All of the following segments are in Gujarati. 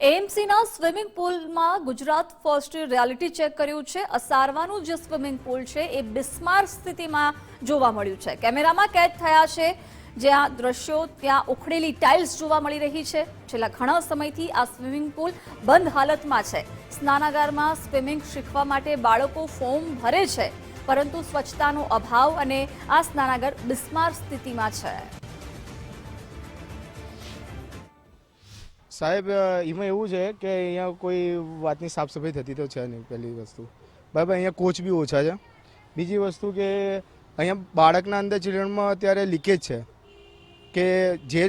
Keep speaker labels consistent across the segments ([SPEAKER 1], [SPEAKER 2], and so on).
[SPEAKER 1] એએમસીના સ્વિમિંગ પુલમાં ગુજરાત ફર્સ્ટે રિયાલિટી ચેક કર્યું છે। અસારવાનું જે સ્વિમિંગ પુલ છે એ બિસ્માર સ્થિતિમાં જોવા મળ્યું છે। કેમેરામાં કેદ થયા છે જ્યાં દ્રશ્યો ત્યાં ઉખડેલી ટાઇલ્સ જોવા મળી રહી છે। છેલ્લા ઘણા સમયથી આ સ્વિમિંગ પુલ બંધ હાલતમાં છે। સ્નાનાગારમાં સ્વિમિંગ શીખવા માટે બાળકો ફોર્મ ભરે છે, પરંતુ સ્વચ્છતાનો અભાવ અને આ સ્નાનાગાર બિસ્માર સ્થિતિમાં છે।
[SPEAKER 2] સાહેબ, એમાં એવું છે કે અહીંયા કોઈ વાતની સાફ સફાઈ થતી તો છે નહીં। પહેલી વસ્તુ બરાબર, અહીંયા કોચ બી ઓછા છે। બીજી વસ્તુ કે અહીંયા બાળકના અંદર ચિલ્ડ્રનમાં અત્યારે લીકેજ છે કે જે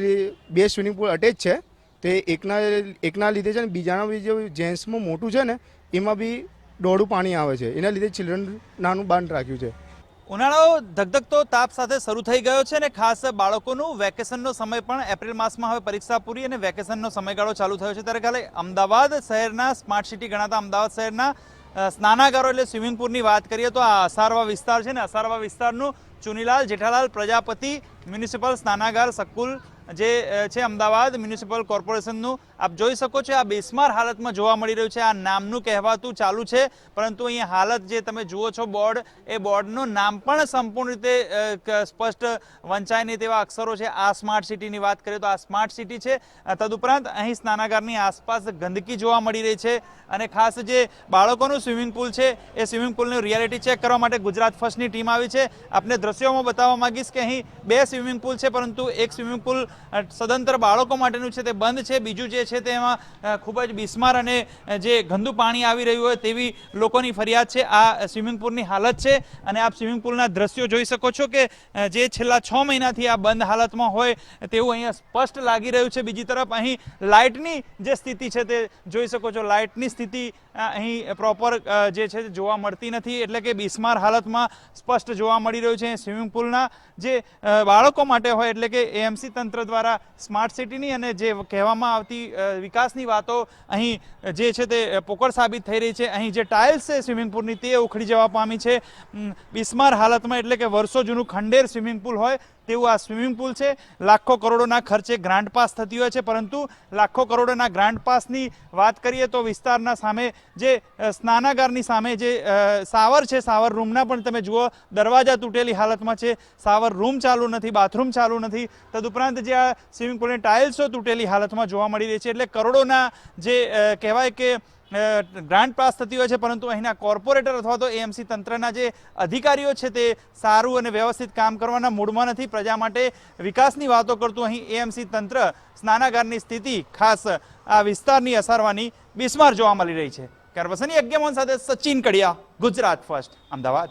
[SPEAKER 2] બે સ્વિમિંગ પુલ અટેચ છે તે એકના લીધે છે ને બીજાના બી જે જેન્ટ્સમાં મોટું છે ને એમાં બી દોડું પાણી આવે છે। એના લીધે ચિલ્ડ્રન નાનું બાંધ રાખ્યું છે।
[SPEAKER 3] ઉનાળો ધગધગતો તાપ સાથે શરૂ થઈ ગયો છે અને ખાસ બાળકોનું વેકેશનનો સમય પણ એપ્રિલ માસમાં હવે પરીક્ષા પૂરી અને વેકેશનનો સમયગાળો ચાલુ થયો છે। ત્યારે ખાલી અમદાવાદ શહેરના સ્માર્ટ સિટી ગણાતા અમદાવાદ શહેરના સ્નાનાગારો એટલે સ્વિમિંગ પુલની વાત કરીએ તો આ અસારવા વિસ્તાર છે ને, અસારવા વિસ્તારનું ચુનીલાલ જેઠાલાલ પ્રજાપતિ મ્યુનિસિપલ સ્નાનાગાર સકુલ જે છે અમદાવાદ મ્યુનિસિપલ કોર્પોરેશનનું આપ જોઈ શકો છો। આ બેસ્માર હાલતમાં જોવા મળી રહ્યું છે। આ નામનું કહેવાતું ચાલુ છે, પરંતુ અહીંયા હાલત જે તમે જુઓ છો બોર્ડ, એ બોર્ડનું નામ પણ સંપૂર્ણ રીતે સ્પષ્ટ વંચાય નહીં તેવા અક્ષરો છે। આ સ્માર્ટ સિટીની વાત કરીએ તો આ સ્માર્ટ સિટી છે। તદુપરાંત અહીં સ્નાનાગારની આસપાસ ગંદકી જોવા મળી રહી છે અને ખાસ જે બાળકોનું સ્વિમિંગ પુલ છે એ સ્વિમિંગ પુલનું રિયાલિટી ચેક કરવા માટે ગુજરાત ફર્સ્ટની ટીમ આવી છે। આપને દ્રશ્યોમાં બતાવવા માંગીશ કે અહીં બે સ્વિમિંગ પુલ છે, પરંતુ એક સ્વિમિંગ પુલ સદંતર બાળકો માટેનું છે તે બંધ છે, બીજું જે છે તેમાં ખૂબ જ બિસ્માર અને જે ગંદુ પાણી આવી રહ્યું હોય તેવી લોકોની ફરિયાદ છે। આ સ્વિમિંગ પુલની હાલત છે અને આપ સ્વિમિંગ પુલના દ્રશ્યો જોઈ શકો છો કે જે છેલ્લા 6 મહિનાથી આ બંધ હાલતમાં હોય તેવું અહીંયા સ્પષ્ટ લાગી રહ્યું છે। બીજી તરફ અહીં લાઇટની જે સ્થિતિ છે તે જોઈ શકો છો, લાઇટની સ્થિતિ અહીં પ્રોપર જે છે જોવા મળતી નથી, એટલે કે બિસ્માર હાલતમાં સ્પષ્ટ જોવા મળી રહ્યું છે। સ્વિમિંગ પુલના જે બાળકો માટે હોય એટલે કે એએમસી તંત્ર દ્વારા સ્માર્ટ સિટીની અને જે કહેવામાં આવતી વિકાસની વાતો અહીં જે છે તે પોકળ સાબિત થઈ રહી છે। અહીં જે ટાઇલ્સ છે સ્વિમિંગ પુલની તે ઉખડી જવા પામી છે। બિસ્માર હાલતમાં એટલે કે વર્ષો જૂનું ખંડેર સ્વિમિંગ પુલ હોય તેવું આ સ્વિમિંગ પુલ છે। લાખો કરોડોના ખર્ચે ગ્રાન્ટ પાસ થતી હોય છે, પરંતુ લાખો કરોડોના ગ્રાન્ટ પાસની વાત કરીએ તો વિસ્તારના સામે જે સ્નાનાગારની સામે જે શાવર છે, શાવર રૂમના પણ તમે જુઓ દરવાજા તૂટેલી હાલતમાં છે। શાવર રૂમ ચાલુ નથી, બાથરૂમ ચાલુ નથી। તદુપરાંત જે આ સ્વિમિંગ પુલની ટાઇલ્સો તૂટેલી હાલતમાં જોવા મળી રહી છે। એટલે કરોડોના જે કહેવાય કે ગ્રાન્ટ પાસ થતી હોય છે, પરંતુ અહીંના કોર્પોરેટર અથવા તો એએમસી તંત્રના જે અધિકારીઓ છે તે સારું અને વ્યવસ્થિત કામ કરવાના મૂડમાં નથી। પ્રજા માટે વિકાસની વાતો કરતું અહીં એએમસી તંત્ર સ્નાનાગારની સ્થિતિ ખાસ આ વિસ્તારની અસારવાની બિસ્માર જોવા મળી રહી છે। કેમેરા પર્સન યજ્ઞમોહન સાથે સચિન કડિયા, ગુજરાત ફર્સ્ટ, અમદાવાદ।